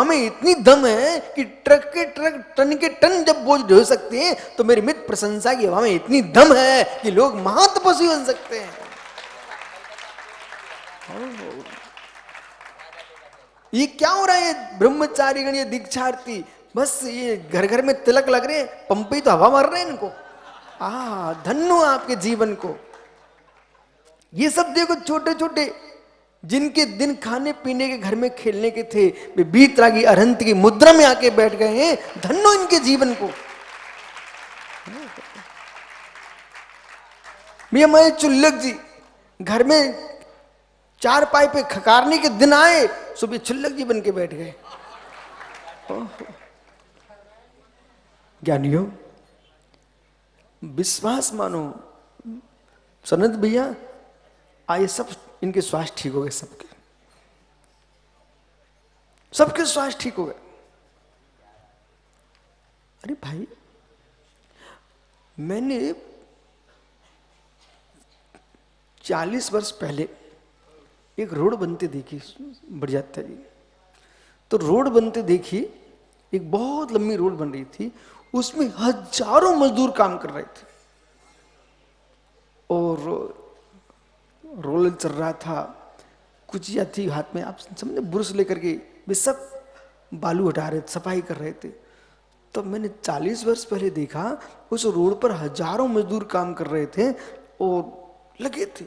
में इतनी दम है कि ट्रक के ट्रक, टन के टन जब बोझ ढो सकते हैं, तो मेरी मित्र प्रशंसा की हवा में इतनी दम है कि लोग महातपस्वी बन सकते हैं। ये क्या हो रहा है? ब्रह्मचारी गण, ये दीक्षार्थी, बस ये घर घर में तिलक लग रहे हैं, पंप ही तो हवा मार रहे हैं इनको। धन्य आपके जीवन को। ये सब देखो, छोटे छोटे जिनके दिन खाने पीने के, घर में खेलने के थे, वे बीतरागी अरहंत की मुद्रा में आके बैठ गए हैं। धन्य इनके जीवन को। हमारे चुल्लक जी घर में 4 पाई पे खकारने के दिन आए, सुबह चुल्लक जी बन के बैठ गए। ज्ञानियों, विश्वास मानो। सनत भैया आए, सब इनके स्वास्थ्य ठीक हो गए, सबके स्वास्थ्य ठीक हो गए। अरे भाई, मैंने 40 वर्ष पहले एक रोड बनते देखी बड़जात्या जी। तो रोड बनते देखी, एक बहुत लंबी रोड बन रही थी, उसमें हजारों मजदूर काम कर रहे थे, और रोलर चल रहा था, कुचिया थी हाथ में, आप समझे, ब्रश लेकर के वे सब बालू हटा रहे थे, सफाई कर रहे थे। तब मैंने 40 वर्ष पहले देखा, उस रोड पर हजारों मजदूर काम कर रहे थे और लगे थे।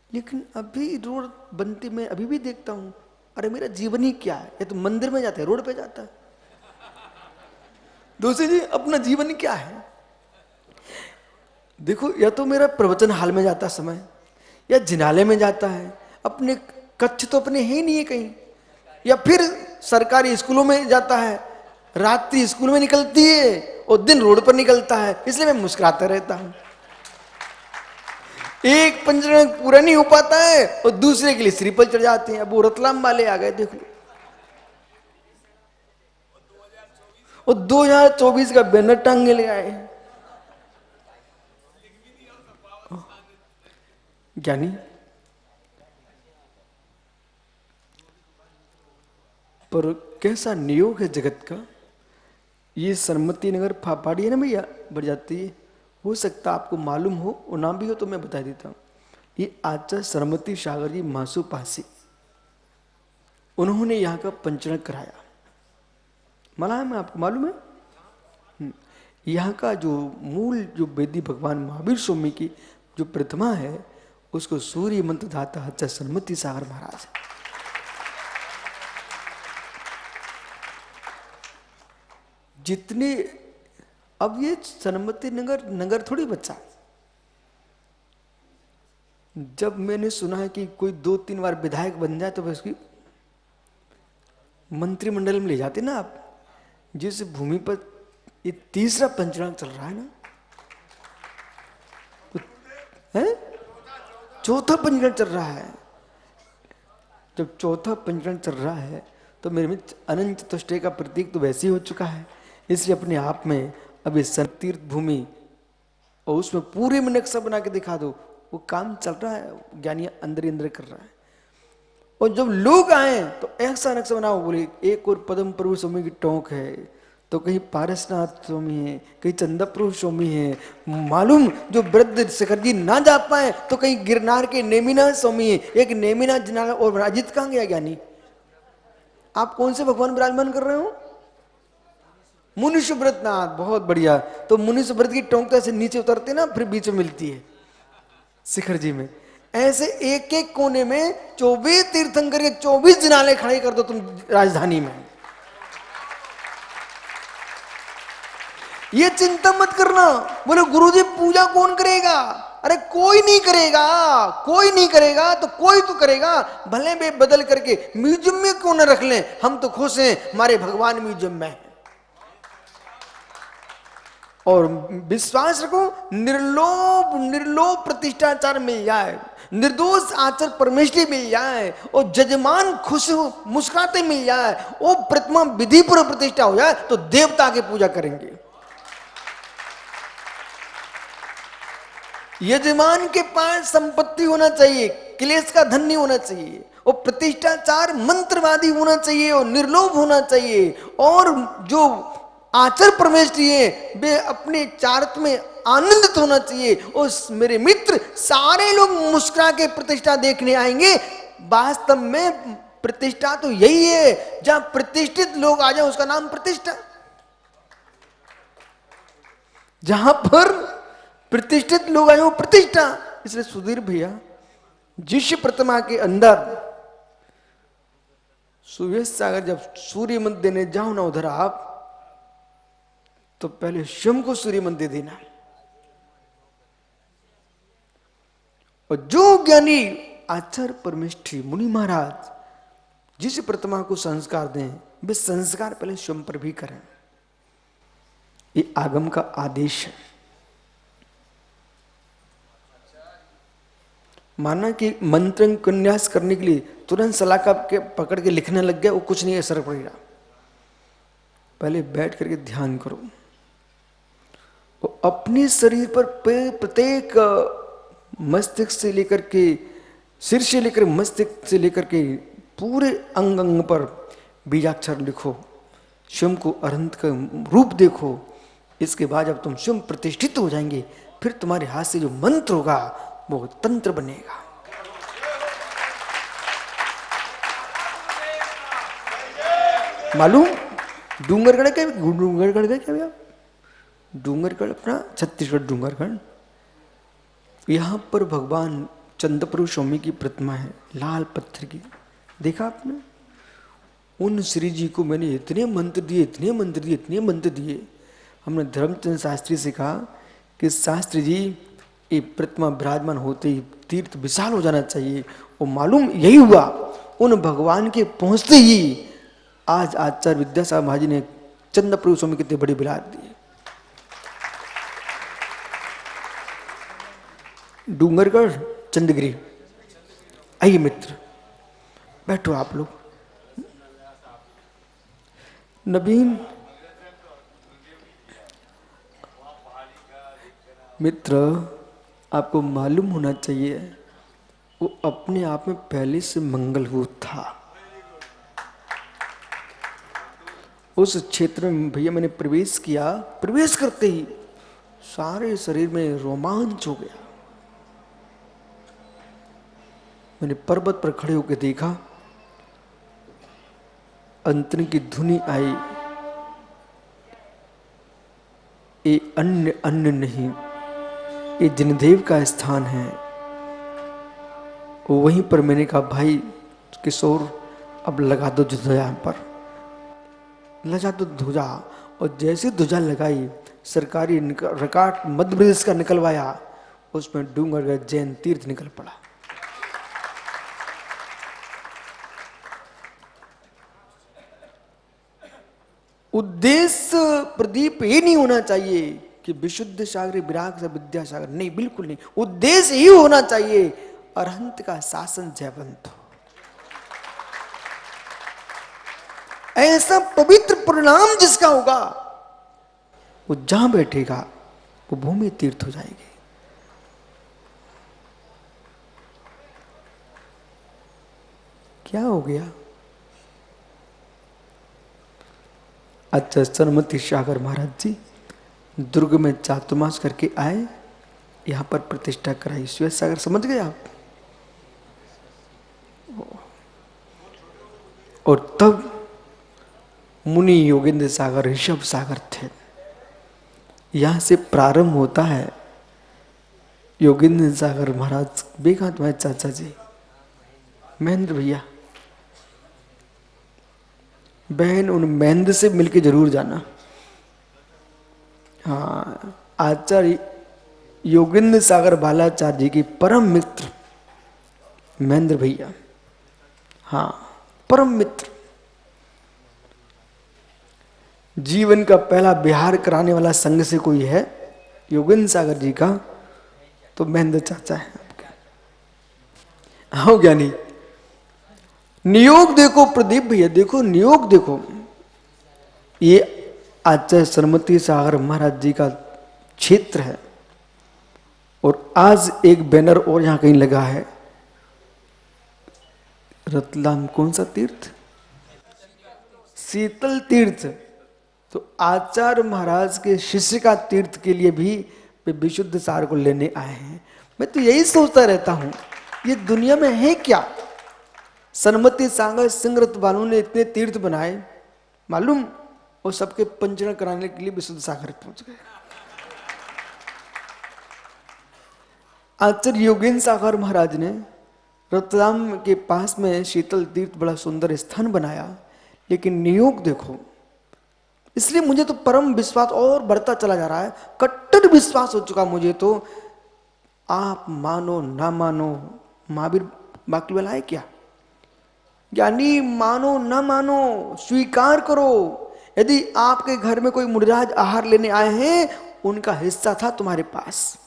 लेकिन अभी रोड बनती मैं अभी भी देखता हूं, अरे मेरा जीवन ही क्या है? ये तो मंदिर में जाता है, रोड पे जाता है। दोस्तों जी, अपना जीवन क्या है? देखो, या तो मेरा प्रवचन हाल में जाता समय, या जिनाले में जाता है, अपने कच्छ तो अपने ही नहीं है कहीं, या फिर सरकारी स्कूलों में जाता है, रात्रि स्कूल में निकलती है और दिन रोड पर निकलता है। इसलिए मैं मुस्कुराता रहता हूं। एक पंचरण पूरा नहीं हो पाता है और दूसरे के लिए सिर पर चढ़ जाते हैं। अब वो रतलाम वाले आ गए, देख लो, और 2024 का बैनर टांगे ले आए हैं। ज्ञानी, पर कैसा नियोग है जगत का। ये सरमती नगर फाफाड़ी है ना भैया, बढ़ जाती है। हो सकता आपको मालूम हो और ना भी हो तो मैं बता देता हूँ। ये आचार्य सरमती सागर जी मासू पासी, उन्होंने यहाँ का पंचरण कराया। मला है, मैं आपको मालूम है। यहाँ का जो मूल जो वेदी भगवान महावीर स्वामी की जो प्रतिमा है, उसको सूर्य मंत्र दाता आचार्य सरमती सागर महाराज है। जितने अब ये सरमती नगर नगर थोड़ी बचा। जब मैंने सुना है कि कोई 2-3 बार विधायक बन जाए तो बस उसकी मंत्रिमंडल में ले जाते ना आप। जिस भूमि पर ये तीसरा पंचरण चल रहा है ना, तो है चौथा पंचरण चल रहा है। जब चौथा पंचरण चल रहा है तो मेरे मित्र अनंत चतुष्टय का प्रतीक तो वैसे ही हो चुका है। इसलिए अपने आप में अब इस तीर्थ भूमि और उसमें पूरे में नक्शा बना के दिखा दो, वो काम चल रहा है। ज्ञानी अंदर ही अंदर कर रहा है। और जब लोग आए तो ऐसा नक्शा बनाओ, बोले एक और पद्म प्रभु स्वामी की टोंक है, तो कहीं पारसनाथ स्वामी है, कहीं चंदा प्रभु स्वामी है। मालूम जो वृद्ध शिखर जी ना जा पाए तो कहीं गिरनार के नेमिनाथ स्वामी है। एक नेमिनाथ जिनाला और अजित कहां गया ज्ञानी? आप कौन से भगवान विराजमान कर रहे हो? मुनि सुब्रतनाथ, बहुत बढ़िया। तो मुनि सुब्रत की टोंक से नीचे उतरते ना, फिर बीच में मिलती है शिखर जी में। ऐसे एक एक कोने में 24 तीर्थंकर के 24 जिनाले खड़े कर दो तुम राजधानी में। ये चिंता मत करना। बोले गुरुजी पूजा कौन करेगा? अरे कोई नहीं करेगा, कोई नहीं करेगा तो कोई तो करेगा। भले वे बदल करके म्यूजियम में क्यों न रख लें, हम तो खुश हैं हमारे भगवान म्यूजियम में है। और विश्वास रखो, निर्लोभ प्रतिष्ठाचार मिल जाए, निर्दोष आचार परमेष्टि मिल जाए और जजमान खुश हो मुस्कुराते मिल जाए, वो प्रतिमा विधि पूर्वक प्रतिष्ठा हो जाए तो देवता की पूजा करेंगे। यजमान के पास संपत्ति होना चाहिए, क्लेश का धन नहीं होना चाहिए, और प्रतिष्ठाचार मंत्रवादी होना चाहिए और निर्लोभ होना चाहिए। और जो आचार परमेष्टि है वे अपने चारित में आनंदित होना चाहिए। उस मेरे मित्र सारे लोग मुस्कुरा के प्रतिष्ठा देखने आएंगे। वास्तव में प्रतिष्ठा तो यही है, जहां प्रतिष्ठित लोग आ जाए उसका नाम प्रतिष्ठा। जहां पर प्रतिष्ठित लोग आए वो प्रतिष्ठा। इसलिए सुधीर भैया, जिस प्रतिमा के अंदर सुवेश सागर जब सूर्य मंत्र देने जाओ ना उधर आप, तो पहले स्वयं को सूर्य मंत्र दे देना। और जो ज्ञानी आचार्य परमेष्ठी मुनि महाराज जिस प्रतिमा को संस्कार दें, वे संस्कार पहले स्वयं पर भी करें। ये आगम का आदेश है। माना कि मंत्र कन्यास करने के लिए तुरंत सलाका के पकड़ के लिखने लग गया, वो कुछ नहीं असर पड़ेगा। पहले बैठ करके ध्यान करो। वो अपने शरीर पर प्रत्येक मस्तिष्क से लेकर के, सिर से लेकर मस्तिष्क से लेकर के पूरे अंग अंग पर बीजाक्षर लिखो। स्वयं को अनंत का रूप देखो। इसके बाद जब तुम स्वयं प्रतिष्ठित हो जाएंगे, फिर तुम्हारे हाथ से जो मंत्र होगा वो तंत्र बनेगा। मालूम, डूंगरगढ़ क्या, डूंगरगढ़ गए क्या भैया? डूंगरगढ़ अपना छत्तीसगढ़ डूंगरगढ़, यहाँ पर भगवान चंद्रप्रभु स्वामी की प्रतिमा है, लाल पत्थर की। देखा आपने? उन श्री जी को मैंने इतने मंत्र दिए, इतने मंत्र दिए, इतने मंत्र दिए। हमने धर्मचंद शास्त्री से कहा कि शास्त्री जी, ये प्रतिमा विराजमान होते ही तीर्थ विशाल हो जाना चाहिए। और मालूम यही हुआ, उन भगवान के पहुंचते ही आज आचार्य विद्यासागर महाराज ने चंद्रप्रभु स्वामी कितने बड़े बिराज दिए। डूंगरगढ़ चंद्रगिरी। आइए मित्र, बैठो आप लोग। नवीन मित्र, आपको मालूम होना चाहिए वो अपने आप में पहले से मंगलभूत था। उस क्षेत्र में भैया मैंने प्रवेश किया, प्रवेश करते ही सारे शरीर में रोमांच हो गया। मैंने पर्वत पर खड़े होकर देखा, अंतरी की धुनी आई, ये अन्य अन्य नहीं, ये जिनदेव का स्थान है। वहीं पर मैंने कहा भाई किशोर, अब लगा दो ध्वजा, यहाँ पर लगा दो ध्वजा। और जैसे ध्वजा लगाई, सरकारी रिकॉर्ड मध्य प्रदेश का निकलवाया, उसमें डूंगरगढ़ जैन तीर्थ निकल पड़ा। उद्देश्य प्रदीप ये नहीं होना चाहिए कि विशुद्ध सागर विराग से विद्यासागर, नहीं, बिल्कुल नहीं। उद्देश्य ही होना चाहिए अरहंत का शासन जयवंत हो। ऐसा पवित्र परिणाम जिसका होगा, वो जहां बैठेगा वो भूमि तीर्थ हो जाएगी। क्या हो गया? अच्छा, सरमती सागर महाराज जी दुर्ग में चातुर्मास करके आए, यहां पर प्रतिष्ठा कराई। श्वेत सागर समझ गए आप? और तब मुनि योगेंद्र सागर, ऋषभ सागर थे। यहां से प्रारंभ होता है योगेंद्र सागर महाराज। देखा तुम्हारे चाचा जी महेंद्र भैया, बहन, उन महेंद्र से मिलके जरूर जाना। हाँ, आचार्य योगेंद्र सागर बालाचार्य जी की परम मित्र महेंद्र भैया, हाँ परम मित्र। जीवन का पहला विहार कराने वाला संघ से कोई है योगेंद्र सागर जी का, तो महेंद्र चाचा है आपके। हाँ ज्ञानी, नियोग देखो प्रदीप भैया, देखो नियोग देखो। ये आचार्य सरमती सागर महाराज जी का क्षेत्र है। और आज एक बैनर और यहां कहीं लगा है, रतलाम कौन सा तीर्थ? शीतल तीर्थ। तो आचार्य महाराज के शिष्य का तीर्थ के लिए भी वे विशुद्ध सार को लेने आए हैं। मैं तो यही सोचता रहता हूं, ये दुनिया में है क्या? सरमती सागर सिंगरत वालों ने इतने तीर्थ बनाए, मालूम वो सबके पंचरण कराने के लिए विशुद्ध सागर पहुंच गए। आचार्य योगेंद्र सागर महाराज ने रतलाम के पास में शीतल तीर्थ बड़ा सुंदर स्थान बनाया, लेकिन नियोग देखो। इसलिए मुझे तो परम विश्वास और बढ़ता चला जा रहा है, कट्टर विश्वास हो चुका मुझे तो। आप मानो ना मानो, महावीर बाकी वाला है क्या? यानी मानो ना मानो, स्वीकार करो। यदि आपके घर में कोई मुर्राज आहार लेने आए हैं, उनका हिस्सा था तुम्हारे पास,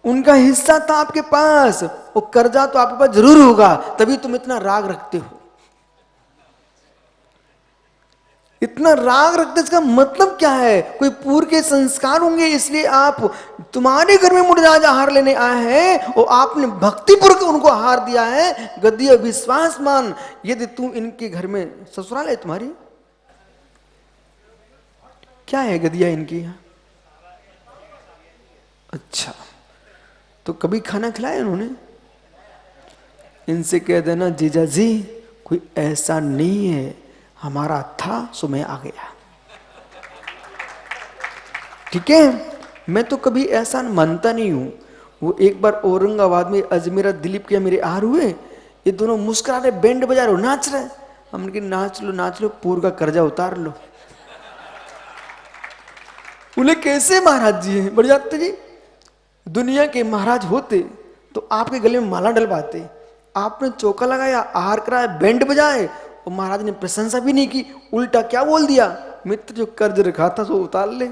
उनका हिस्सा था आपके पास, वो कर्जा तो आपके पास जरूर होगा, तभी तुम इतना राग रखते हो। इतना राग रखते इसका मतलब क्या है? कोई पूर्व के संस्कार होंगे, इसलिए आप, तुम्हारे घर में मुर्राज आहार लेने आए हैं और आपने भक्तिपूर्वक उनको आहार दिया है। गद्य विश्वास मान, यदि तू इनके घर में ससुराल है तुम्हारी, क्या है गदिया इनकी यहाँ? अच्छा, तो कभी खाना खिलाया इन्होंने? इनसे कह देना जीजा जी कोई ऐसा नहीं है हमारा था समय आ गया। ठीक है, मैं तो कभी ऐसा मानता नहीं हूं। वो एक बार औरंगाबाद में अजमेरा दिलीप के मेरे आर हुए, ये दोनों मुस्कुरा रहे, बैंड बजा रहे, नाच रहे। हमने कहा नाच लो, पूर्व का कर्जा उतार लो। बोले कैसे महाराज जी हैं? बड़े जी, दुनिया के महाराज होते तो आपके गले में माला डलवाते। आपने चौका लगाया, आहार कराया, बैंड बजाए, और महाराज ने प्रशंसा भी नहीं की, उल्टा क्या बोल दिया, मित्र जो कर्ज रखा था सो उतार ले।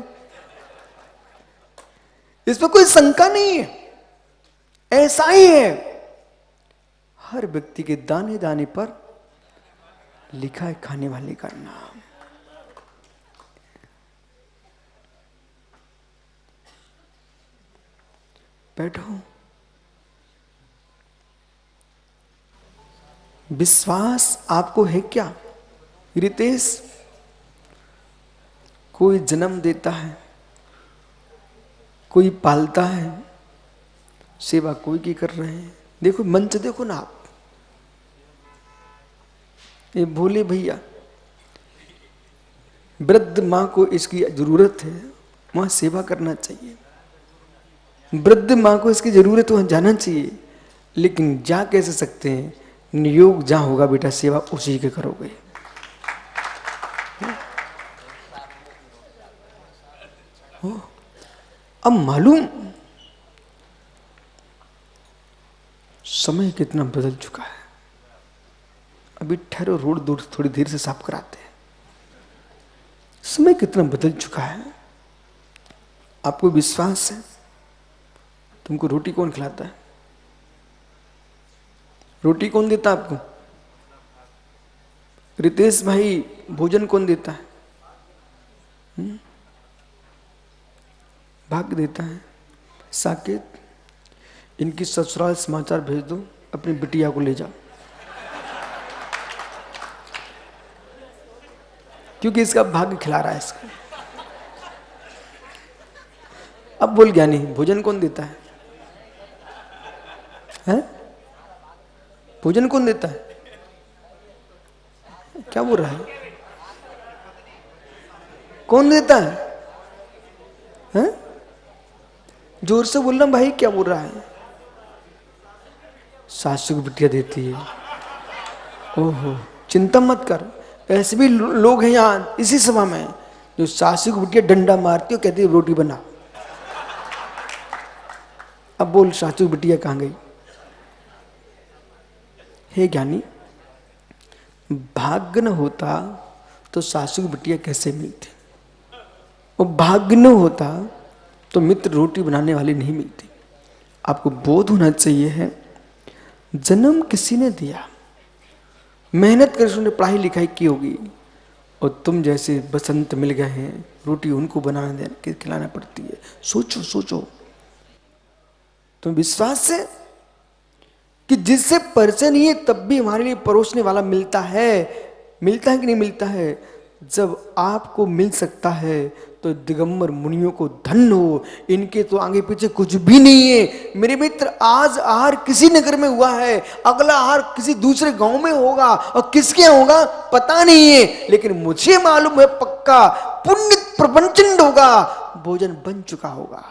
इसमें कोई शंका नहीं है, ऐसा ही है। हर व्यक्ति के दाने दाने पर लिखा है खाने वाले का नाम। बैठो। विश्वास आपको है क्या रितेश? कोई जन्म देता है, कोई पालता है, सेवा कोई की कर रहे हैं। देखो मंच देखो ना आप, ये भोले भैया, वृद्ध मां को इसकी जरूरत है, वहां सेवा करना चाहिए। वृद्ध मां को इसकी जरूरत है, वहां जाना चाहिए। लेकिन जा कैसे सकते हैं? नियोग जहां होगा बेटा, सेवा उसी के करोगे। अब मालूम समय कितना बदल चुका है। अभी ठहरो, रोड दूर थोड़ी देर से साफ कराते हैं। समय कितना बदल चुका है। आपको विश्वास है? तुमको रोटी कौन खिलाता है? रोटी कौन देता आपको? रितेश भाई, भोजन कौन देता है? भाग्य देता है। साकेत, इनकी ससुराल समाचार भेज दो, अपनी बिटिया को ले जाओ, क्योंकि इसका भाग्य खिला रहा है इसको। अब बोल ज्ञानी, भोजन कौन देता है? हैं? भोजन कौन देता है? क्या बोल रहा है? कौन देता है? हैं? जोर से बोलना भाई, क्या बोल रहा है? सासू की बिटिया देती है। ओहो, चिंता मत कर, ऐसे भी लोग हैं यहाँ इसी सभा में जो सासू की बिटिया डंडा मारती है, कहती है रोटी बना। अब बोल, सासू की बिटिया कहाँ गई? हे ज्ञानी, भाग्य न होता तो सासू की बिटिया कैसे मिलती, और भाग्य न होता तो मित्र रोटी बनाने वाली नहीं मिलती। आपको बोध होना चाहिए है, जन्म किसी ने दिया, मेहनत कर उसने पढ़ाई लिखाई की होगी, और तुम जैसे बसंत मिल गए हैं, रोटी उनको बनाना देना खिलाना पड़ती है। सोचो सोचो, तुम विश्वास से कि जिससे परिचय नहीं है तब भी हमारे लिए परोसने वाला मिलता है कि नहीं मिलता है? जब आपको मिल सकता है तो दिगंबर मुनियों को धन्य हो, इनके तो आगे पीछे कुछ भी नहीं है। मेरे मित्र, आज आहार किसी नगर में हुआ है, अगला आहार किसी दूसरे गांव में होगा, और किसके होगा पता नहीं है, लेकिन मुझे मालूम है पक्का, पुण्य प्रपंचन होगा, भोजन बन चुका होगा।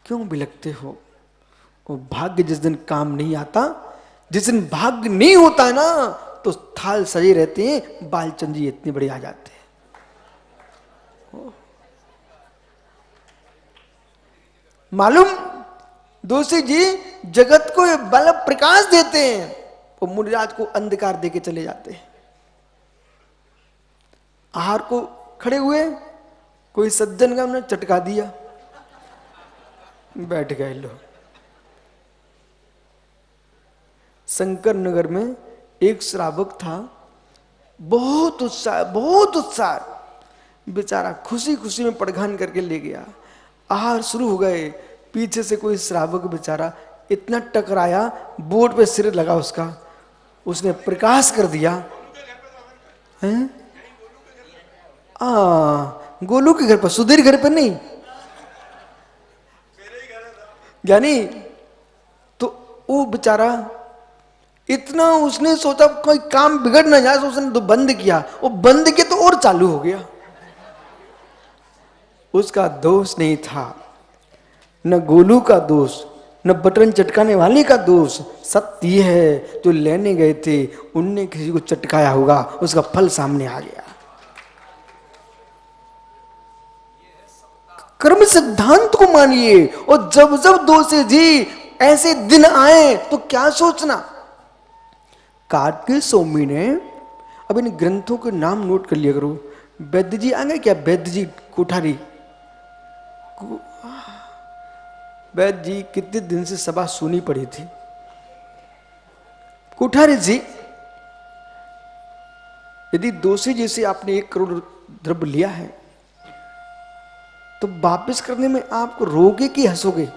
क्यों बिलखते हो? वो भाग्य जिस दिन काम नहीं आता, जिस दिन भाग्य नहीं होता है ना, तो थाल सजे रहते हैं, बालचंद जी इतने बड़े आ जाते हैं। मालूम दोषी जी जगत को बल प्रकाश देते हैं, और मुनिराज को अंधकार देके चले जाते हैं। आहार को खड़े हुए, कोई सज्जन का हमने चटका दिया, बैठ गए लोग। शंकर नगर में एक श्रावक था, बहुत उत्साह, बेचारा खुशी खुशी में पड़घान करके ले गया। आहार शुरू हो गए, पीछे से कोई श्रावक बेचारा इतना टकराया, बोर्ड पे सिर लगा उसका, उसने प्रकाश कर दिया। हैं? गोलू के घर पर, सुधीर घर पर नहीं, यानी तो वो बेचारा इतना उसने सोचा कोई काम बिगड़ ना जाए, तो उसने तो बंद किया, वो बंद किया तो और चालू हो गया। उसका दोष नहीं था, न गोलू का दोष, न बटन चटकाने वाले का दोष। सत्य यह है, जो लेने गए थे उनने किसी को चटकाया होगा, उसका फल सामने आ गया। कर्म सिद्धांत को मानिए, और जब जब दोष जी ऐसे दिन आए तो क्या सोचना। कार्तिक स्वामी ने, अब इन ग्रंथों के नाम नोट कर लिया करो। वैद्य जी आ गए क्या? वैद्य जी कोठारी, वैद्य जी कितने दिन से सभा सुनी पड़ी थी। कोठारी जी, यदि दोषी जी से आपने 1 करोड़ द्रव्य लिया है तो वापस करने में आपको रोगे कि हंसोगे?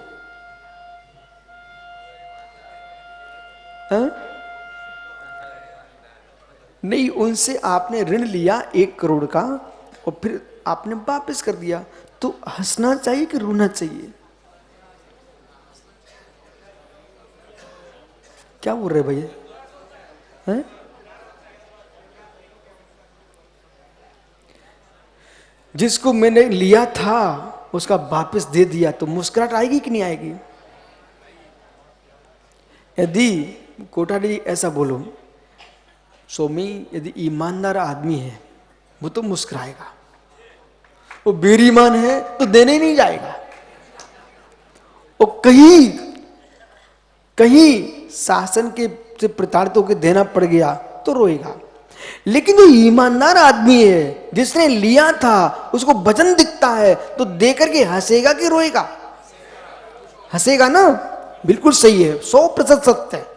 नहीं, उनसे आपने ऋण लिया 1 करोड़ का और फिर आपने वापस कर दिया, तो हंसना चाहिए कि रोना चाहिए? क्या बोल रहे भैया? हैं? जिसको मैंने लिया था उसका वापस दे दिया, तो मुस्कुराहट आएगी कि नहीं आएगी? यदि कोठारी ऐसा बोलो, स्वामी यदि ईमानदार आदमी है वो तो मुस्कुराएगा, वो बेईमान है तो देने ही नहीं जाएगा, और कहीं कहीं शासन के से प्रताड़ित होकर देना पड़ गया तो रोएगा। लेकिन जो ईमानदार आदमी है, जिसने लिया था, उसको वजन दिखता है, तो देकर के हंसेगा कि रोएगा? हंसेगा ना। बिल्कुल सही है, 100% सत्य है।